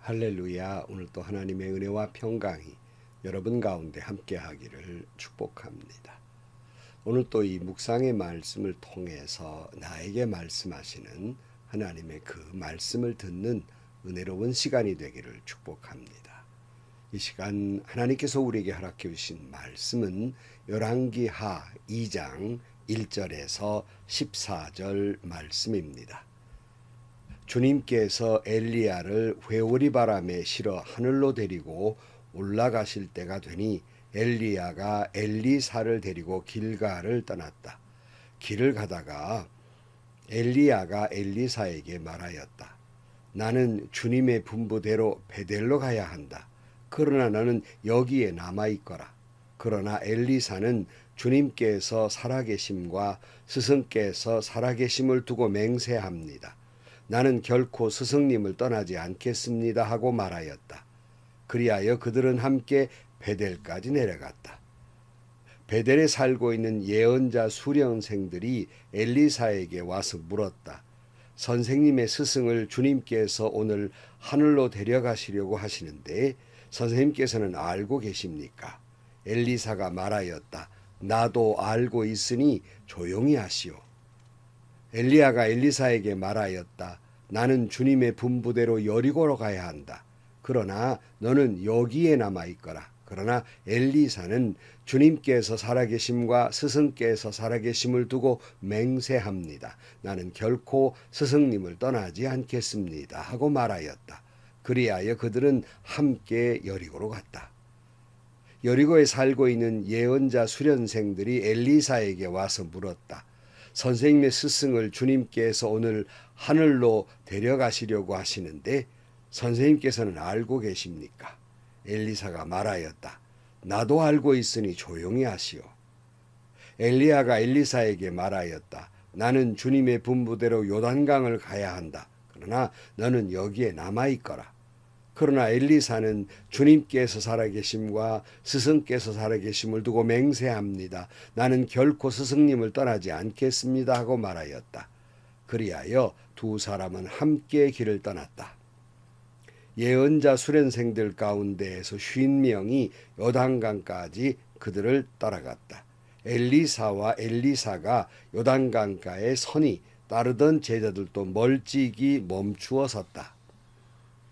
할렐루야. 오늘 또 하나님의 은혜와 평강이 여러분 가운데 함께 하기를 축복합니다. 오늘 또 이 묵상의 말씀을 통해서 나에게 말씀하시는 하나님의 그 말씀을 듣는 은혜로운 시간이 되기를 축복합니다. 이 시간 하나님께서 우리에게 허락해 주신 말씀은 열왕기하 2장 1절에서 14절 말씀입니다. 주님께서 엘리야를 회오리 바람에 실어 하늘로 데리고 올라가실 때가 되니 엘리야가 엘리사를 데리고 길갈을 떠났다. 길을 가다가 엘리야가 엘리사에게 말하였다. 나는 주님의 분부대로 베델로 가야 한다. 그러나 너는 여기에 남아있거라. 그러나 엘리사는 주님께서 살아계심과 스승께서 살아계심을 두고 맹세합니다. 나는 결코 스승님을 떠나지 않겠습니다 하고 말하였다. 그리하여 그들은 함께 베델까지 내려갔다. 베델에 살고 있는 예언자 수련생들이 엘리사에게 와서 물었다. 선생님의 스승을 주님께서 오늘 하늘로 데려가시려고 하시는데 선생님께서는 알고 계십니까? 엘리사가 말하였다. 나도 알고 있으니 조용히 하시오. 엘리야가 엘리사에게 말하였다. 나는 주님의 분부대로 여리고로 가야 한다. 그러나 너는 여기에 남아있거라. 그러나 엘리사는 주님께서 살아계심과 스승께서 살아계심을 두고 맹세합니다. 나는 결코 스승님을 떠나지 않겠습니다 하고 말하였다. 그리하여 그들은 함께 여리고로 갔다. 여리고에 살고 있는 예언자 수련생들이 엘리사에게 와서 물었다. 선생님의 스승을 주님께서 오늘 하늘로 데려가시려고 하시는데 선생님께서는 알고 계십니까? 엘리사가 말하였다. 나도 알고 있으니 조용히 하시오. 엘리야가 엘리사에게 말하였다. 나는 주님의 분부대로 요단강을 가야 한다. 그러나 너는 여기에 남아있거라. 그러나 엘리사는 주님께서 살아계심과 스승께서 살아계심을 두고 맹세합니다. 나는 결코 스승님을 떠나지 않겠습니다 하고 말하였다. 그리하여 두 사람은 함께 길을 떠났다. 예언자 수련생들 가운데에서 50명이 요단강까지 그들을 따라갔다. 엘리사와 엘리사가 요단강가에 서니 따르던 제자들도 멀찍이 멈추어 섰다.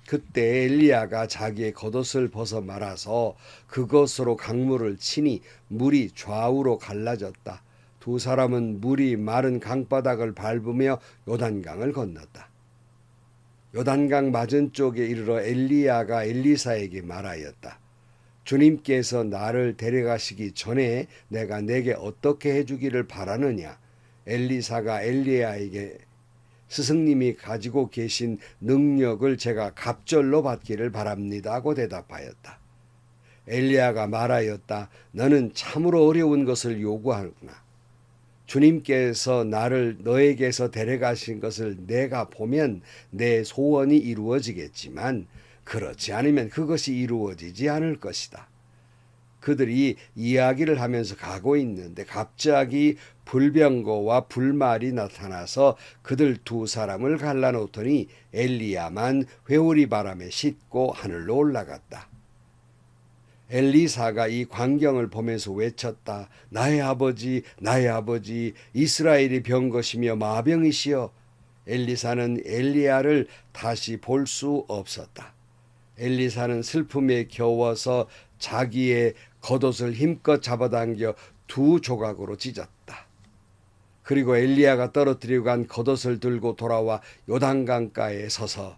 그때 엘리야가 자기의 겉옷을 벗어 말아서 그것으로 강물을 치니 물이 좌우로 갈라졌다. 두 사람은 물이 마른 강바닥을 밟으며 요단강을 건넜다. 요단강 맞은쪽에 이르러 엘리야가 엘리사에게 말하였다. 주님께서 나를 데려가시기 전에 내가 내게 어떻게 해주기를 바라느냐. 엘리사가 엘리야에게 스승님이 가지고 계신 능력을 제가 갑절로 받기를 바랍니다 하고 대답하였다. 엘리야가 말하였다. 너는 참으로 어려운 것을 요구하구나. 주님께서 나를 너에게서 데려가신 것을 내가 보면 내 소원이 이루어지겠지만 그렇지 않으면 그것이 이루어지지 않을 것이다. 그들이 이야기를 하면서 가고 있는데 갑자기 불병거와 불말이 나타나서 그들 두 사람을 갈라놓더니 엘리야만 회오리 바람에 싣고 하늘로 올라갔다. 엘리사가 이 광경을 보면서 외쳤다. 나의 아버지, 나의 아버지, 이스라엘이 병것이며 마병이시여. 엘리사는 엘리야를 다시 볼 수 없었다. 엘리사는 슬픔에 겨워서 자기의 겉옷을 힘껏 잡아당겨 두 조각으로 찢었다. 그리고 엘리야가 떨어뜨리고 간 겉옷을 들고 돌아와 요단강가에 서서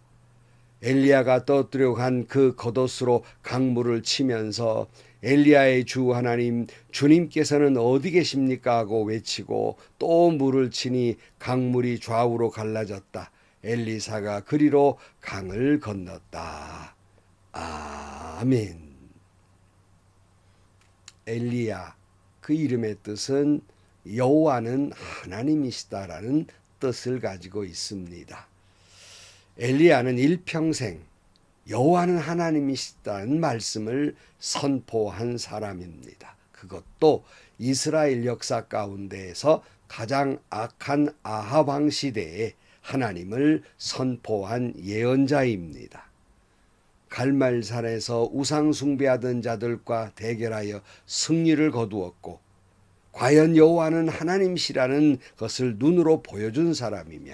엘리야가 떨어뜨리고 간 그 겉옷으로 강물을 치면서 엘리야의 주 하나님 주님께서는 어디 계십니까 하고 외치고 또 물을 치니 강물이 좌우로 갈라졌다. 엘리사가 그리로 강을 건넜다. 아멘. 엘리야, 그 이름의 뜻은 여호와는 하나님이시다라는 뜻을 가지고 있습니다. 엘리야는 일평생 여호와는 하나님이시다는 말씀을 선포한 사람입니다. 그것도 이스라엘 역사 가운데에서 가장 악한 아합 왕 시대에 하나님을 선포한 예언자입니다. 갈멜산에서 우상 숭배하던 자들과 대결하여 승리를 거두었고 과연 여호와는 하나님이시라는 것을 눈으로 보여준 사람이며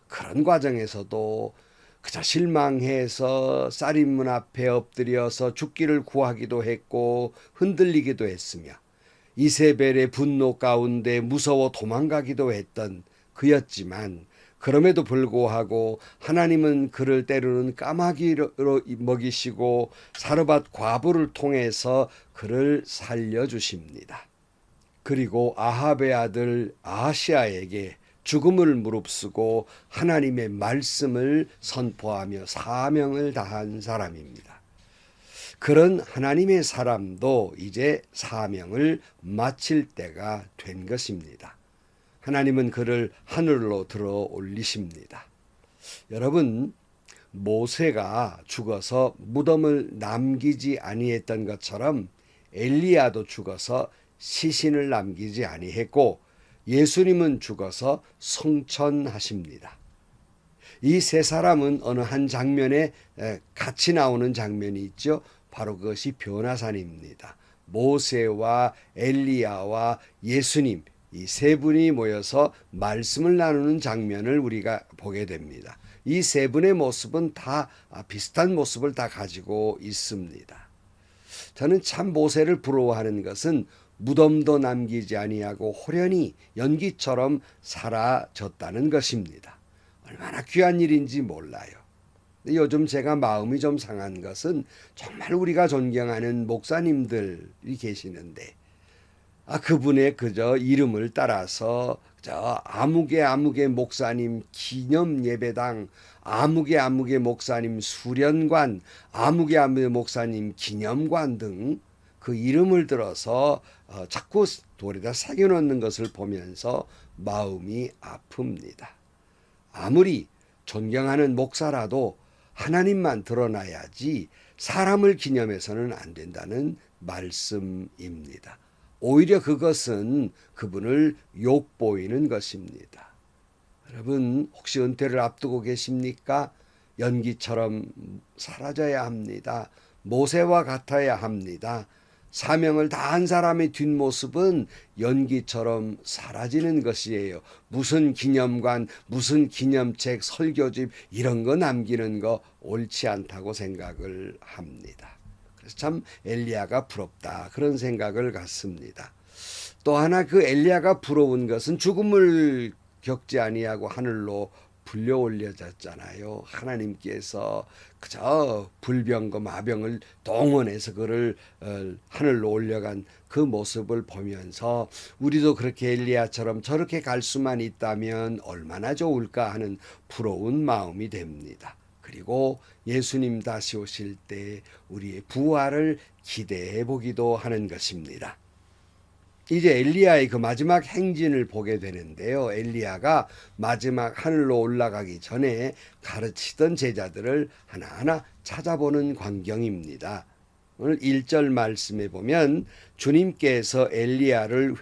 그런 과정에서도 그저 실망해서 쌀인문 앞에 엎드려서 죽기를 구하기도 했고 흔들리기도 했으며 이세벨의 분노 가운데 무서워 도망가기도 했던 그였지만 그럼에도 불구하고 하나님은 그를 때로는 까마귀로 먹이시고 사르밧 과부를 통해서 그를 살려주십니다. 그리고 아합의 아들 아하시아에게 죽음을 무릅쓰고 하나님의 말씀을 선포하며 사명을 다한 사람입니다. 그런 하나님의 사람도 이제 사명을 마칠 때가 된 것입니다. 하나님은 그를 하늘로 들어 올리십니다. 여러분, 모세가 죽어서 무덤을 남기지 아니했던 것처럼 엘리야도 죽어서 시신을 남기지 아니했고 예수님은 죽어서 성천하십니다. 이 세 사람은 어느 한 장면에 같이 나오는 장면이 있죠. 바로 그것이 변화산입니다. 모세와 엘리야와 예수님 이 세 분이 모여서 말씀을 나누는 장면을 우리가 보게 됩니다. 이 세 분의 모습은 다 비슷한 모습을 다 가지고 있습니다. 저는 참 모세를 부러워하는 것은 무덤도 남기지 아니하고 호련히 연기처럼 사라졌다는 것입니다. 얼마나 귀한 일인지 몰라요. 요즘 제가 마음이 좀 상한 것은 정말 우리가 존경하는 목사님들이 계시는데 그분의 그저 이름을 따라서 저 아무개 목사님 기념 예배당, 아무개 목사님 수련관, 아무개 목사님 기념관 등 그 이름을 들어서 자꾸 돌에다 새겨놓는 것을 보면서 마음이 아픕니다. 아무리 존경하는 목사라도 하나님만 드러나야지 사람을 기념해서는 안 된다는 말씀입니다. 오히려 그것은 그분을 욕보이는 것입니다. 여러분 혹시 은퇴를 앞두고 계십니까? 연기처럼 사라져야 합니다. 모세와 같아야 합니다. 사명을 다한 사람의 뒷모습은 연기처럼 사라지는 것이에요. 무슨 기념관, 무슨 기념책, 설교집 이런 거 남기는 거 옳지 않다고 생각을 합니다. 그래서 참 엘리야가 부럽다 그런 생각을 갖습니다. 또 하나 그 엘리야가 부러운 것은 죽음을 겪지 아니하고 하늘로 불려 올려졌잖아요. 하나님께서 그저 불병과 마병을 동원해서 그를 하늘로 올려간 그 모습을 보면서 우리도 그렇게 엘리야처럼 저렇게 갈 수만 있다면 얼마나 좋을까 하는 부러운 마음이 됩니다. 그리고 예수님 다시 오실 때 우리의 부활을 기대해 보기도 하는 것입니다. 이제 엘리야의 그 마지막 행진을 보게 되는데요. 엘리야가 마지막 하늘로 올라가기 전에 가르치던 제자들을 하나하나 찾아보는 광경입니다. 오늘 1절 말씀에 보면 주님께서 엘리야를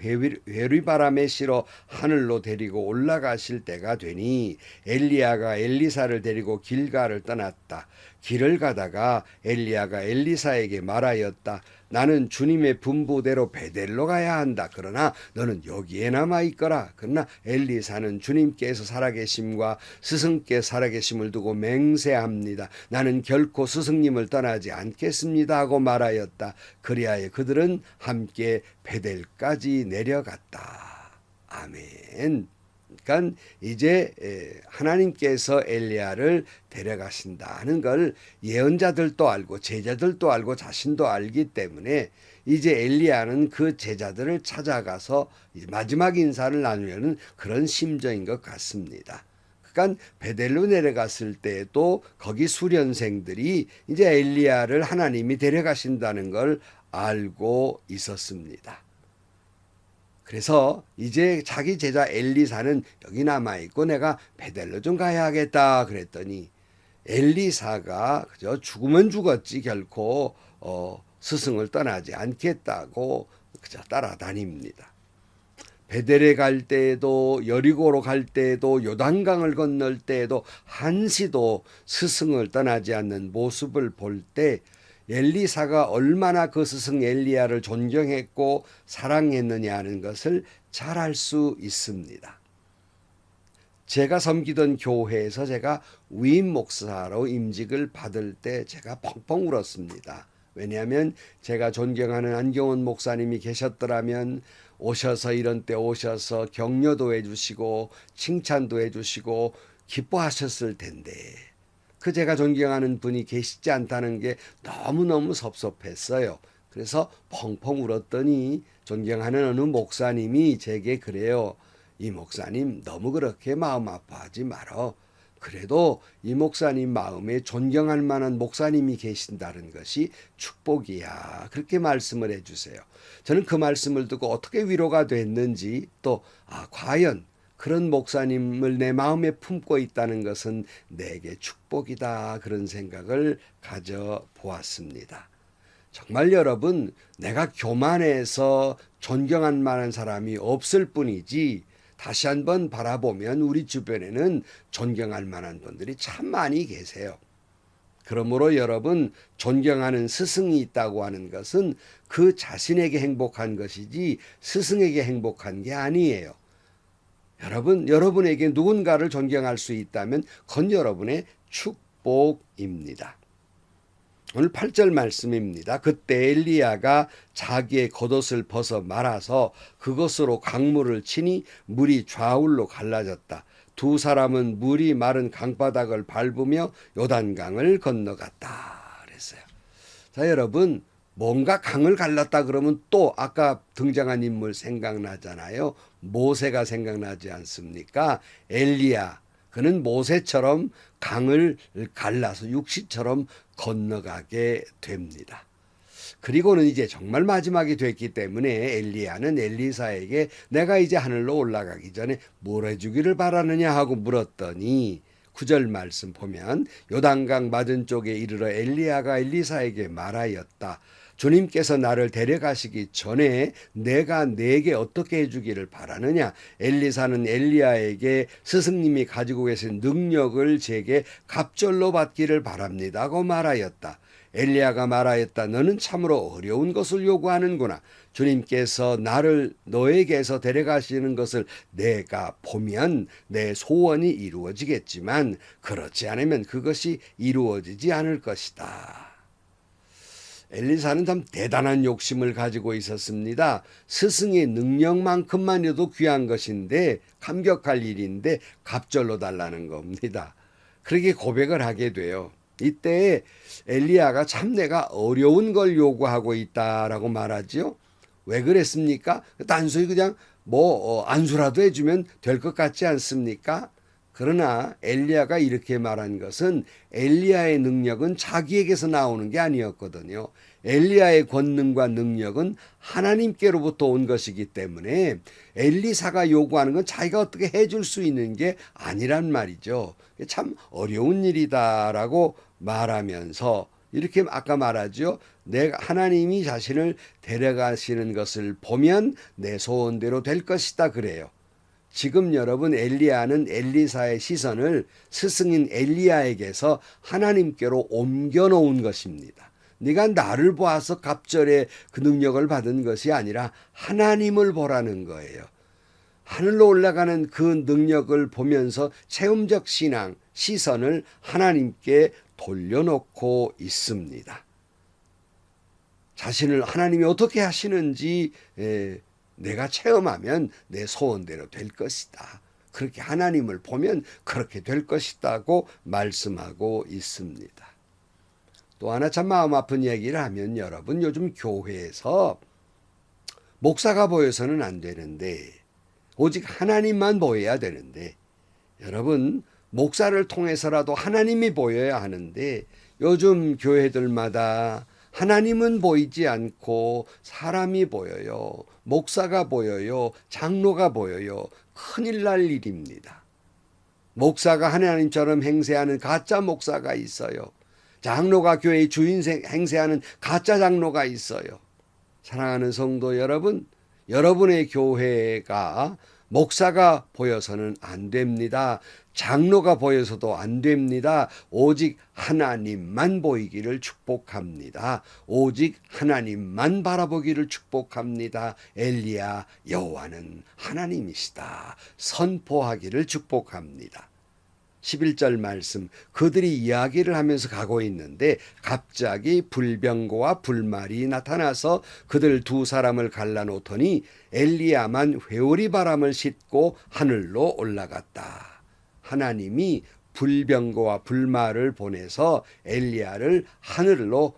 회류바람에 실어 하늘로 데리고 올라가실 때가 되니 엘리야가 엘리사를 데리고 길가를 떠났다. 길을 가다가 엘리야가 엘리사에게 말하였다. 나는 주님의 분부대로 베델로 가야 한다. 그러나 너는 여기에 남아 있거라. 그러나 엘리사는 주님께서 살아계심과 스승께 살아계심을 두고 맹세합니다. 나는 결코 스승님을 떠나지 않겠습니다 하고 말하였다. 그리하여 그들은 함께 베델까지 내려갔다. 아멘. 그러니까 이제 하나님께서 엘리야를 데려가신다는 걸 예언자들도 알고 제자들도 알고 자신도 알기 때문에 이제 엘리야는 그 제자들을 찾아가서 마지막 인사를 나누려는 그런 심정인 것 같습니다. 그러니까 베델로 내려갔을 때도 거기 수련생들이 이제 엘리야를 하나님이 데려가신다는 걸 알고 있었습니다. 그래서 이제 자기 제자 엘리사는 여기 남아있고 내가 베델로 좀 가야겠다 그랬더니 엘리사가 그저 죽으면 죽었지 결코 스승을 떠나지 않겠다고 그저 따라다닙니다. 베델에 갈 때에도 여리고로 갈 때에도 요단강을 건널 때에도 한시도 스승을 떠나지 않는 모습을 볼 때 엘리사가 얼마나 그 스승 엘리야를 존경했고 사랑했느냐 하는 것을 잘 알 수 있습니다. 제가 섬기던 교회에서 제가 위임 목사로 임직을 받을 때 제가 펑펑 울었습니다. 왜냐하면 제가 존경하는 안경원 목사님이 계셨더라면 오셔서 이런 때 오셔서 격려도 해주시고 칭찬도 해주시고 기뻐하셨을 텐데 그 제가 존경하는 분이 계시지 않다는 게 너무너무 섭섭했어요. 그래서 펑펑 울었더니 존경하는 어느 목사님이 제게 그래요. 이 목사님 너무 그렇게 마음 아파하지 말어. 그래도 이 목사님 마음에 존경할 만한 목사님이 계신다는 것이 축복이야. 그렇게 말씀을 해주세요. 저는 그 말씀을 듣고 어떻게 위로가 됐는지 또 과연 그런 목사님을 내 마음에 품고 있다는 것은 내게 축복이다. 그런 생각을 가져보았습니다. 정말 여러분, 내가 교만해서 존경할 만한 사람이 없을 뿐이지 다시 한번 바라보면 우리 주변에는 존경할 만한 분들이 참 많이 계세요. 그러므로 여러분, 존경하는 스승이 있다고 하는 것은 그 자신에게 행복한 것이지 스승에게 행복한 게 아니에요. 여러분에게 누군가를 존경할 수 있다면 그건 여러분의 축복입니다. 오늘 8절 말씀입니다. 그때 엘리야가 자기의 겉옷을 벗어 말아서 그것으로 강물을 치니 물이 좌울로 갈라졌다. 두 사람은 물이 마른 강바닥을 밟으며 요단강을 건너갔다. 그랬어요. 자, 여러분, 뭔가 강을 갈랐다 그러면 또 아까 등장한 인물 생각나잖아요. 모세가 생각나지 않습니까? 엘리야. 그는 모세처럼 강을 갈라서 육시처럼 건너가게 됩니다. 그리고는 이제 정말 마지막이 됐기 때문에 엘리야는 엘리사에게 내가 이제 하늘로 올라가기 전에 뭘 해주기를 바라느냐 하고 물었더니 9절 말씀 보면 요단강 맞은쪽에 이르러 엘리야가 엘리사에게 말하였다. 주님께서 나를 데려가시기 전에 내가 네게 어떻게 해주기를 바라느냐. 엘리사는 엘리야에게 스승님이 가지고 계신 능력을 제게 갑절로 받기를 바랍니다 고 말하였다. 엘리야가 말하였다. 너는 참으로 어려운 것을 요구하는구나. 주님께서 나를 너에게서 데려가시는 것을 내가 보면 내 소원이 이루어지겠지만 그렇지 않으면 그것이 이루어지지 않을 것이다. 엘리사는 참 대단한 욕심을 가지고 있었습니다. 스승의 능력만큼만이라도 귀한 것인데 감격할 일인데 갑절로 달라는 겁니다. 그렇게 고백을 하게 돼요. 이때 엘리야가 참 내가 어려운 걸 요구하고 있다라고 말하지요. 왜 그랬습니까? 단순히 그냥 안수라도 해주면 될 것 같지 않습니까? 그러나 엘리야가 이렇게 말한 것은 엘리야의 능력은 자기에게서 나오는 게 아니었거든요. 엘리야의 권능과 능력은 하나님께로부터 온 것이기 때문에 엘리사가 요구하는 건 자기가 어떻게 해줄 수 있는 게 아니란 말이죠. 참 어려운 일이다라고 말하면서 이렇게 아까 말하죠. 내가 하나님이 자신을 데려가시는 것을 보면 내 소원대로 될 것이다 그래요. 지금 여러분 엘리야는 엘리사의 시선을 스승인 엘리야에게서 하나님께로 옮겨 놓은 것입니다. 네가 나를 보아서 갑절의 그 능력을 받은 것이 아니라 하나님을 보라는 거예요. 하늘로 올라가는 그 능력을 보면서 체험적 신앙, 시선을 하나님께 돌려놓고 있습니다. 자신을 하나님이 어떻게 하시는지 내가 체험하면 내 소원대로 될 것이다. 그렇게 하나님을 보면 그렇게 될 것이다고 말씀하고 있습니다. 또 하나 참 마음 아픈 얘기를 하면 여러분 요즘 교회에서 목사가 보여서는 안 되는데 오직 하나님만 보여야 되는데 여러분 목사를 통해서라도 하나님이 보여야 하는데 요즘 교회들마다 하나님은 보이지 않고 사람이 보여요. 목사가 보여요. 장로가 보여요. 큰일 날 일입니다. 목사가 하나님처럼 행세하는 가짜 목사가 있어요. 장로가 교회의 주인 행세하는 가짜 장로가 있어요. 사랑하는 성도 여러분, 여러분의 교회가 목사가 보여서는 안 됩니다. 장로가 보여서도 안 됩니다. 오직 하나님만 보이기를 축복합니다. 오직 하나님만 바라보기를 축복합니다. 엘리야 여호와는 하나님이시다. 선포하기를 축복합니다. 11절 말씀, 그들이 이야기를 하면서 가고 있는데 갑자기 불병거와 불말이 나타나서 그들 두 사람을 갈라놓더니 엘리야만 회오리 바람을 싣고 하늘로 올라갔다. 하나님이 불병거와 불말을 보내서 엘리야를 하늘로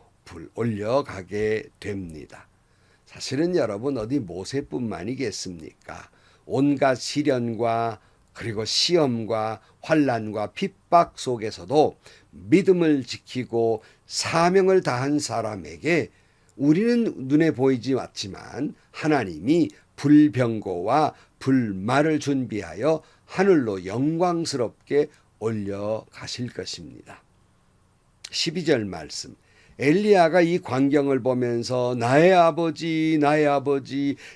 올려가게 됩니다. 사실은 여러분 어디 모세뿐만이겠습니까? 온갖 시련과 그리고 시험과 환난과 핍박 속에서도 믿음을 지키고 사명을 다한 사람에게 우리는 눈에 보이지 않지만 하나님이 불병거와 불말을 준비하여 하늘로 영광스럽게 올려가실 것입니다. 12절 말씀, 엘리야가 이 광경을 보면서 나의 아버지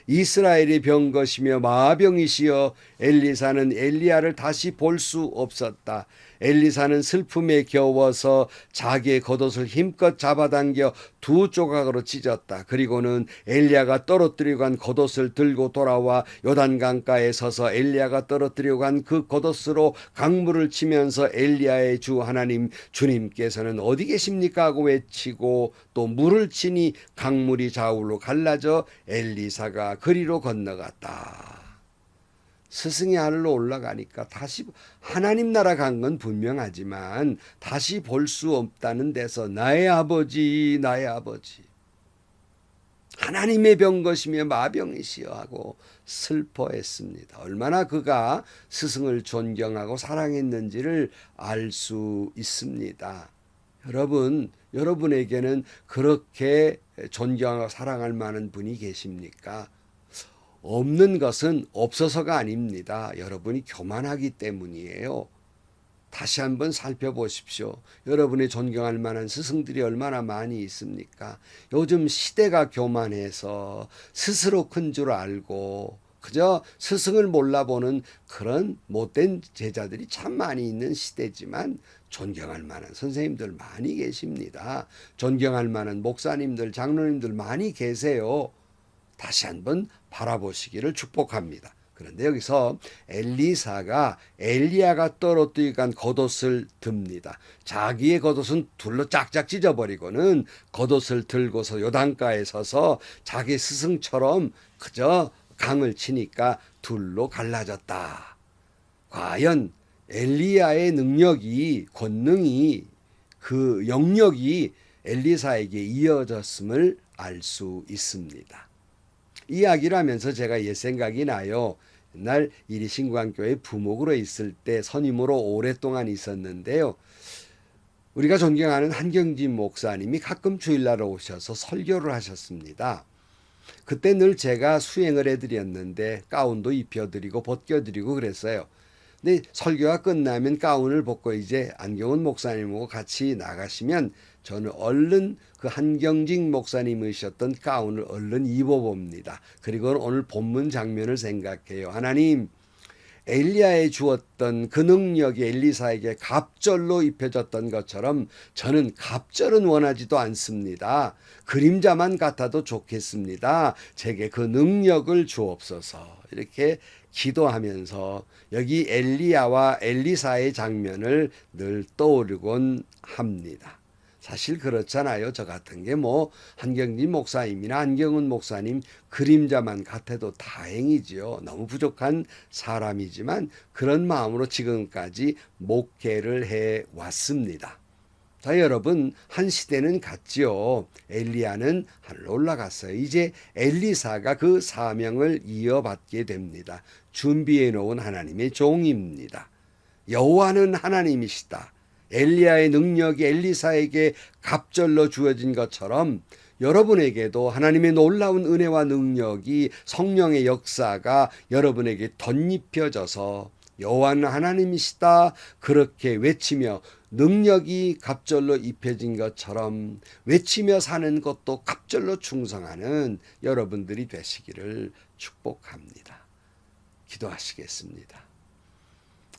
이스라엘이 병것이며 마병이시여. 엘리사는 엘리야를 다시 볼 수 없었다. 엘리사는 슬픔에 겨워서 자기의 겉옷을 힘껏 잡아당겨 두 조각으로 찢었다. 그리고는 엘리야가 떨어뜨리고 간 겉옷을 들고 돌아와 요단강가에 서서 엘리야가 떨어뜨리고 간 그 겉옷으로 강물을 치면서 엘리야의 주 하나님 주님께서는 어디 계십니까 하고 외치고 또 물을 치니 강물이 좌우로 갈라져 엘리사가 그리로 건너갔다. 스승이 하늘로 올라가니까 다시 하나님 나라 간 건 분명하지만 다시 볼 수 없다는 데서 나의 아버지 하나님의 병것이며 마병이시여 하고 슬퍼했습니다. 얼마나 그가 스승을 존경하고 사랑했는지를 알 수 있습니다. 여러분에게는 그렇게 존경하고 사랑할 만한 분이 계십니까? 없는 것은 없어서가 아닙니다. 여러분이 교만하기 때문이에요. 다시 한번 살펴보십시오. 여러분의 존경할 만한 스승들이 얼마나 많이 있습니까? 요즘 시대가 교만해서 스스로 큰 줄 알고 그저 스승을 몰라보는 그런 못된 제자들이 참 많이 있는 시대지만 존경할 만한 선생님들 많이 계십니다. 존경할 만한 목사님들, 장로님들 많이 계세요. 다시 한번 바라보시기를 축복합니다. 그런데 여기서 엘리사가 엘리야가 떨어뜨리고 간 겉옷을 듭니다. 자기의 겉옷은 둘로 짝짝 찢어버리고는 겉옷을 들고서 요단가에 서서 자기 스승처럼 그저 강을 치니까 둘로 갈라졌다. 과연 엘리야의 능력이, 권능이, 그 영역이 엘리사에게 이어졌음을 알 수 있습니다. 이야기를 하면서 제가 옛 생각이 나요. 옛날 이리신광교회 부목으로 있을 때 선임으로 오랫동안 있었는데요. 우리가 존경하는 한경진 목사님이 가끔 주일날 오셔서 설교를 하셨습니다. 그때 늘 제가 수행을 해드렸는데 가운도 입혀드리고 벗겨드리고 그랬어요. 근데 설교가 끝나면 가운을 벗고 이제 안경훈 목사님하고 같이 나가시면 저는 얼른 그 한경직 목사님이셨던 가운을 얼른 입어봅니다. 그리고 오늘 본문 장면을 생각해요. 하나님, 엘리야에 주었던 그 능력이 엘리사에게 갑절로 입혀졌던 것처럼 저는 갑절은 원하지도 않습니다. 그림자만 같아도 좋겠습니다. 제게 그 능력을 주옵소서. 이렇게 기도하면서 여기 엘리야와 엘리사의 장면을 늘 떠오르곤 합니다. 사실 그렇잖아요. 저 같은 게 한경진 목사님이나 안경훈 목사님 그림자만 같아도 다행이지요. 너무 부족한 사람이지만 그런 마음으로 지금까지 목회를 해왔습니다. 자, 여러분, 한 시대는 갔지요. 엘리야는 하늘로 올라갔어요. 이제 엘리사가 그 사명을 이어받게 됩니다. 준비해 놓은 하나님의 종입니다. 여호와는 하나님이시다. 엘리야의 능력이 엘리사에게 갑절로 주어진 것처럼 여러분에게도 하나님의 놀라운 은혜와 능력이 성령의 역사가 여러분에게 덧입혀져서 여호와는 하나님이시다 그렇게 외치며 능력이 갑절로 입혀진 것처럼 외치며 사는 것도 갑절로 충성하는 여러분들이 되시기를 축복합니다. 기도하시겠습니다.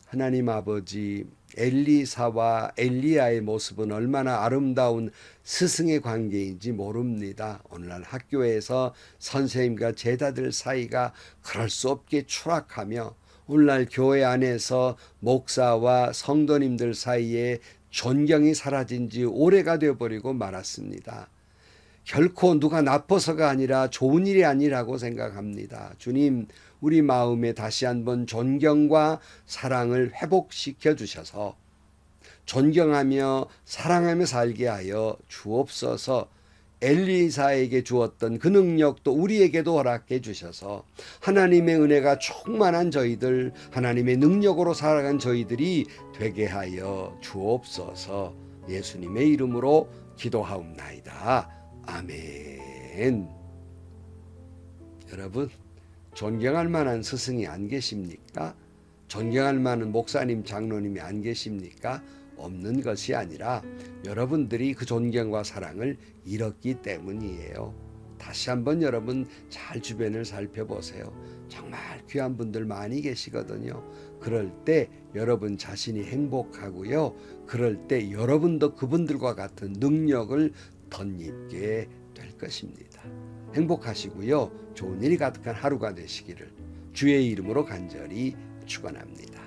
하나님 아버지, 엘리사와 엘리야의 모습은 얼마나 아름다운 스승의 관계인지 모릅니다. 오늘날 학교에서 선생님과 제자들 사이가 그럴 수 없게 추락하며 오늘날 교회 안에서 목사와 성도님들 사이에 존경이 사라진 지 오래가 되어버리고 말았습니다. 결코 누가 나빠서가 아니라 좋은 일이 아니라고 생각합니다. 주님, 우리 마음에 다시 한번 존경과 사랑을 회복시켜 주셔서 존경하며 사랑하며 살게 하여 주옵소서. 엘리사에게 주었던 그 능력도 우리에게도 허락해 주셔서 하나님의 은혜가 충만한 저희들, 하나님의 능력으로 살아간 저희들이 되게 하여 주옵소서. 예수님의 이름으로 기도하옵나이다. 아멘. 여러분, 존경할 만한 스승이 안 계십니까? 존경할 만한 목사님, 장로님이 안 계십니까? 없는 것이 아니라 여러분들이 그 존경과 사랑을 잃었기 때문이에요. 다시 한번 여러분 잘 주변을 살펴보세요. 정말 귀한 분들 많이 계시거든요. 그럴 때 여러분 자신이 행복하고요. 그럴 때 여러분도 그분들과 같은 능력을 덧입게 될 것입니다. 행복하시고요. 좋은 일이 가득한 하루가 되시기를 주의 이름으로 간절히 축원합니다.